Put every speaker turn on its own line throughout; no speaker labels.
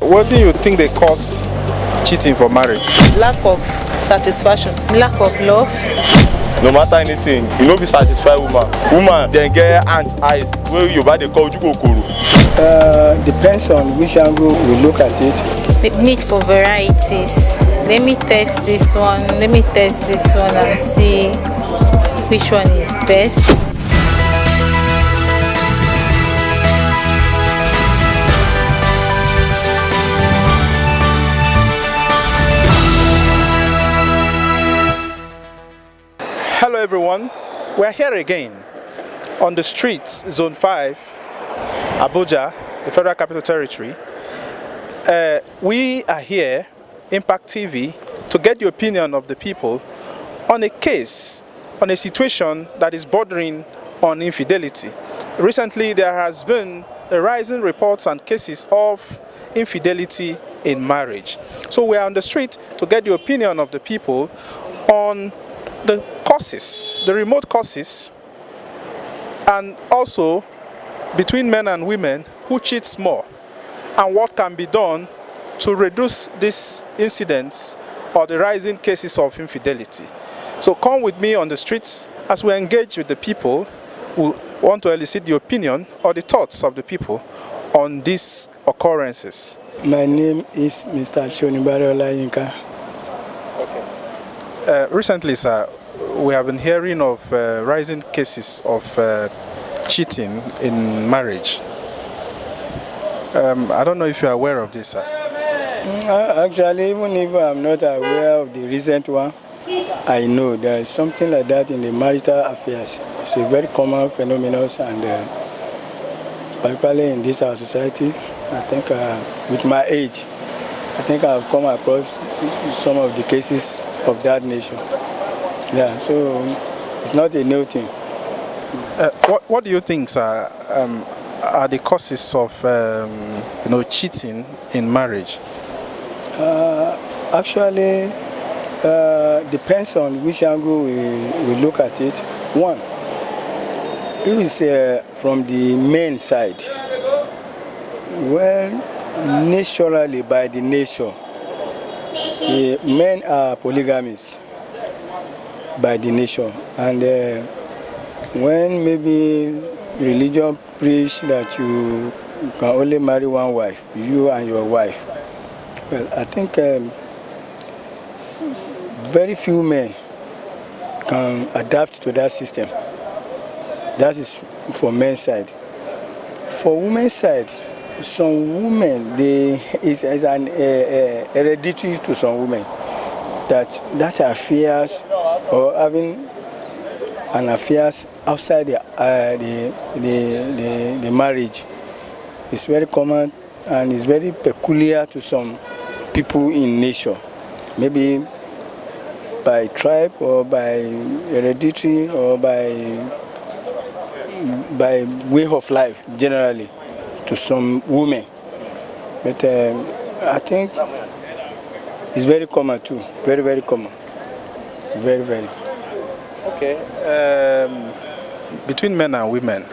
What do you think they cause cheating for marriage?
Lack of satisfaction, lack of love.
No matter anything, you no be satisfy woman then get ant eyes wey Yoruba dey call ojukokoro.
Depends on which angle we look at it.
The need for varieties. Let me test this one, let me test this one and see which one is best.
Hello everyone, we're here again on the streets, Zone 5, Abuja, the Federal Capital Territory. We are here, Impact TV, to get the opinion of the people on a case, on a situation that is bordering on infidelity. Recently, there has been a rising reports and cases of infidelity in marriage. So we are on the street to get the opinion of the people on the causes, the remote causes, and also between men and women who cheats more, and what can be done to reduce these incidents or the rising cases of infidelity. So come with me on the streets as we engage with the people who want to elicit the opinion or the thoughts of the people on these occurrences.
My name is Mr. Shonibare Olayinka.
Recently, sir, we have been hearing of rising cases of cheating in marriage. I don't know if you are aware of this, sir.
Actually, even if I'm not aware of the recent one, I know there is something like that in the marital affairs. It's a very common phenomenon, and particularly in this our society, I think with my age, I think I've come across some of the cases of that nature. Yeah, so it's not a new thing.
What do you think, sir, are the causes of cheating in marriage?
Actually, depends on which angle we look at it. One, if it's from the men side, well, naturally by the nature, the men are polygamists by the nature, and when maybe religion preach that you can only marry one wife, you and your wife, well, I think very few men can adapt to that system. That is for men's side. For women's side, some women, it's an hereditary to some women that affairs or having an affairs outside the marriage is very common and is very peculiar to some people in nature, maybe by tribe or by hereditary or by way of life generally to some women. But I think it's very common too, very, very common, very, very.
Okay. Between men and women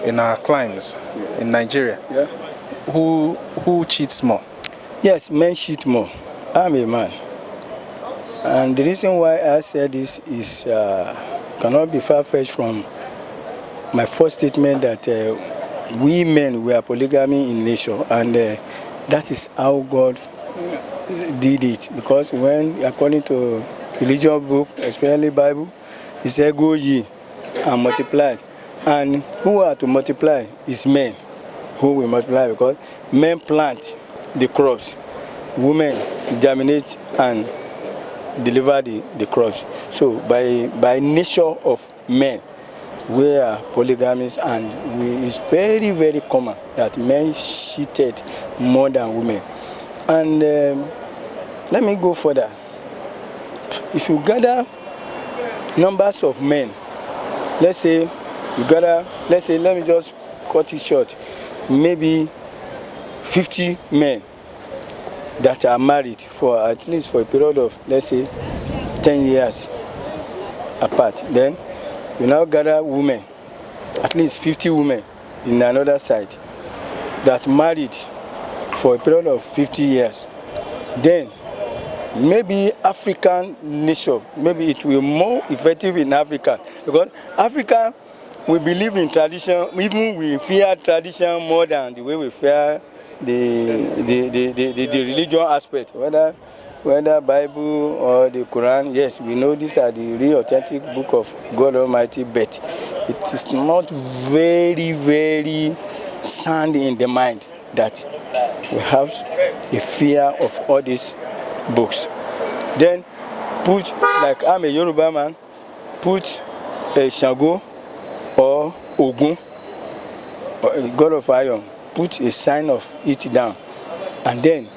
in our climes in Nigeria,
Yeah.
Who cheats more?
Yes, men cheat more. I'm a man. And the reason why I said this is cannot be far-fetched from my first statement that we men were polygamy in nature, and that is how God did it. Because when, according to religion book, especially Bible, it said, "Go ye and multiply," and who are to multiply is men, who will multiply because men plant the crops, women germinate and deliver the crops. So by nature of men, we are polygamists, and it's very, very common that men cheated more than women. And let me go further. If you gather numbers of men, let me just cut it short, maybe 50 men that are married for at least for a period of, let's say, 10 years apart. Then you now gather women, at least 50 women in another side that married for a period of 50 years, then maybe African nation, maybe it will be more effective in Africa, because Africa, we believe in tradition, even we fear tradition more than the way we fear the religion aspect, whether Bible or the Quran. Yes, we know these are the real authentic book of God Almighty, but it is not very sound in the mind that we have a fear of all these books. Then put, like I'm a Yoruba man, put a Shango or Ogun, or a god of iron, put a sign of it down, and then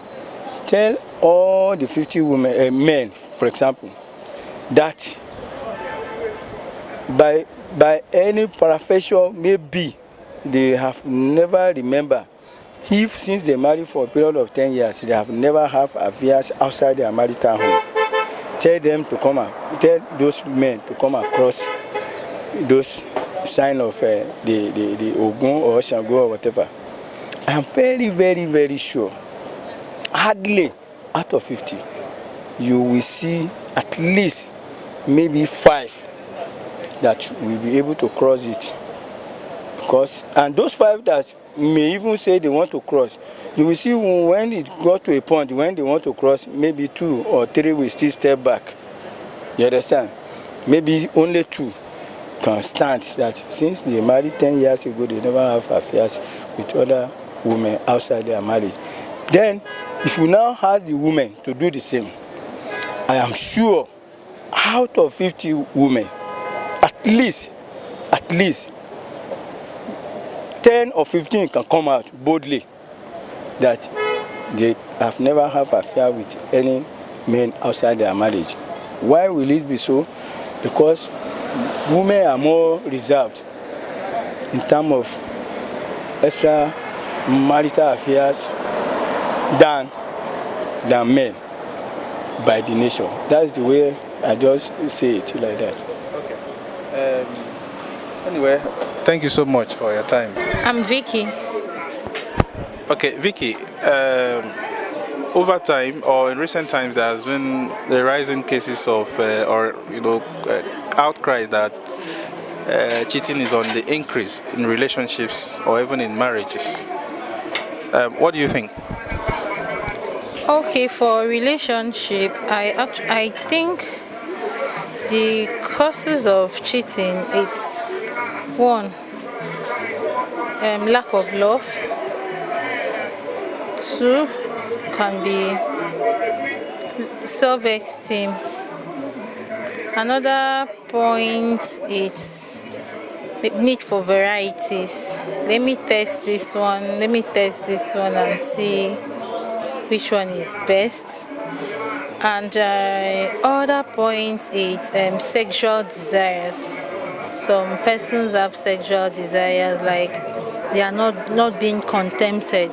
tell all the 50 men, for example, that by any paraphrasal maybe they have never remember, if since they married for a period of 10 years, they have never have affairs outside their marital home. Tell them to come out, tell those men to come across those sign of the Ogun or Shango or whatever. I am very sure, hardly out of 50, you will see at least maybe 5 that will be able to cross it. Because, and those 5 that may even say they want to cross, you will see when it got to a point when they want to cross, maybe 2 or 3 will still step back. You understand? Maybe only 2 can stand that since they married 10 years ago, they never have affairs with other women outside their marriage. Then, if you now ask the women to do the same, I am sure out of 50 women, at least 10 or 15 can come out boldly that they have never have affair with any men outside their marriage. Why will it be so? Because women are more reserved in terms of extra marital affairs than men by the nature. That's the way I just say it like that.
Okay. Anyway, thank you so much for your time.
I'm Vicky.
Okay, Vicky, over time or in recent times there has been the rising cases of outcry that cheating is on the increase in relationships or even in marriages. What do you think?
Okay, for relationship, I think the causes of cheating, it's one, lack of love. 2 can be self-esteem. Another point is need for varieties. Let me test this one and see which one is best. And other point is sexual desires. Some persons have sexual desires, like they are not being contented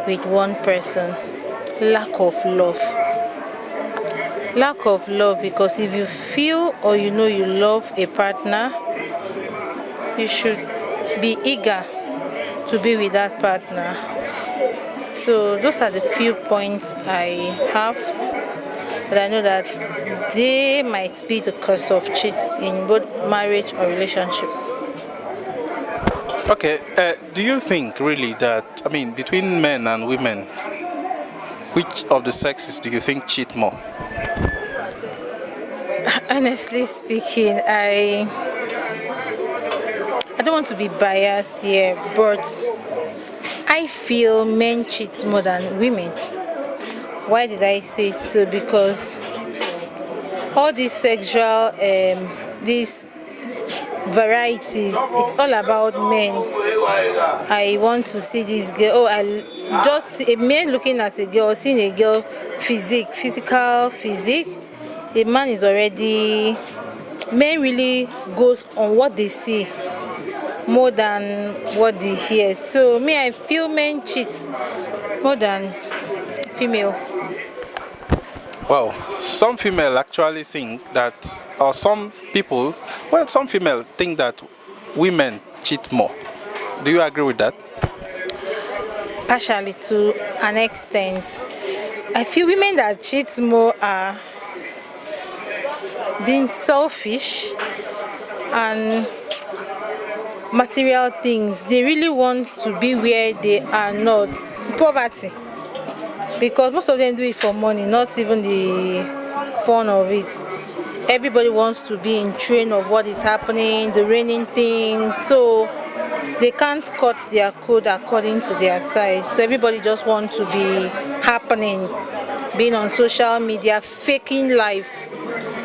with one person. Lack of love, because if you feel or you know you love a partner, you should be eager to be with that partner. So those are the few points I have, but I know that they might be the cause of cheats in both marriage or relationship.
Okay, do you think really that, between men and women, which of the sexes do you think cheat more?
Honestly speaking, I don't want to be biased here, but I feel men cheat more than women. Why did I say so? Because all these sexual these varieties, it's all about men. I want to see this girl. I just see a man looking at a girl, seeing a girl physical physique. The man is already. Men really goes on what they see more than what they hear. So me, I feel men cheat more than female.
Well, some female actually think that, or some female think that women cheat more. Do you agree with that?
partially to an extent. I feel women that cheat more are being selfish and material things. They really want to be where they are not. Poverty. Because most of them do it for money, not even the fun of it. Everybody wants to be in train of what is happening, the reigning things, so they can't cut their code according to their size. So everybody just wants to be happening, being on social media, faking life.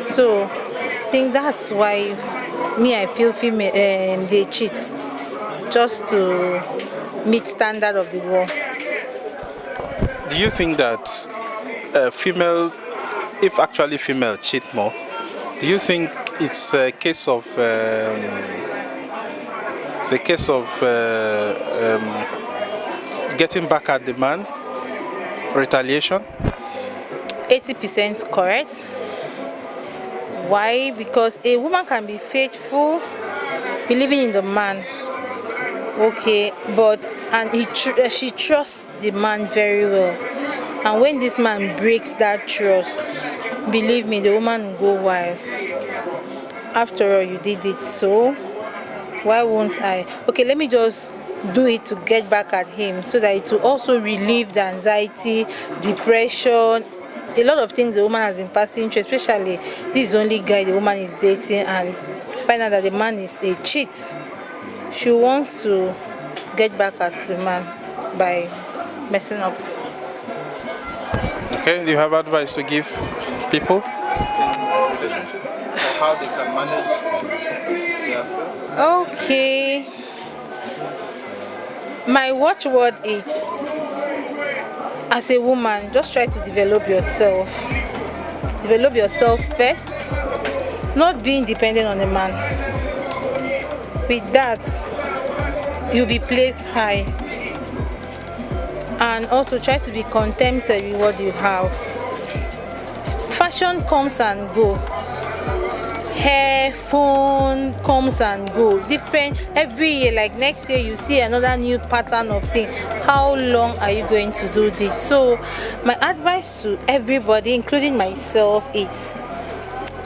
So I think that's why I feel female they cheat just to meet standard of the world.
Do you think that if actually female cheat more, do you think it's a case of getting back at the man, retaliation?
80% correct. Why? Because a woman can be faithful, believing in the man, okay, but she trusts the man very well, and when this man breaks that trust, believe me, the woman will go wild. After all, you did it, so why won't I? Okay, let me just do it to get back at him, so that it will also relieve the anxiety, depression, a lot of things the woman has been passing through, especially this is the only guy the woman is dating, and find out that the man is a cheat. She wants to get back at the man by messing up.
Okay, do you have advice to give people? How they can manage their affairs?
Okay. My watchword is, as a woman, just try to develop yourself. Develop yourself first, not being dependent on a man. With that, you'll be placed high. And also try to be contented with what you have. Fashion comes and go. Hair, phone comes and go. Different every year. Like next year, you see another new pattern of thing. How long are you going to do this? So, my advice to everybody, including myself, is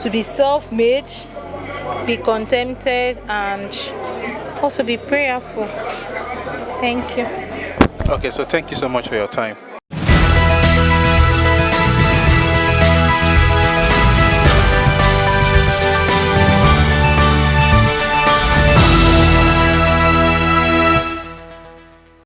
to be self-made, be contented, and also be prayerful. Thank you.
Okay, so thank you so much for your time.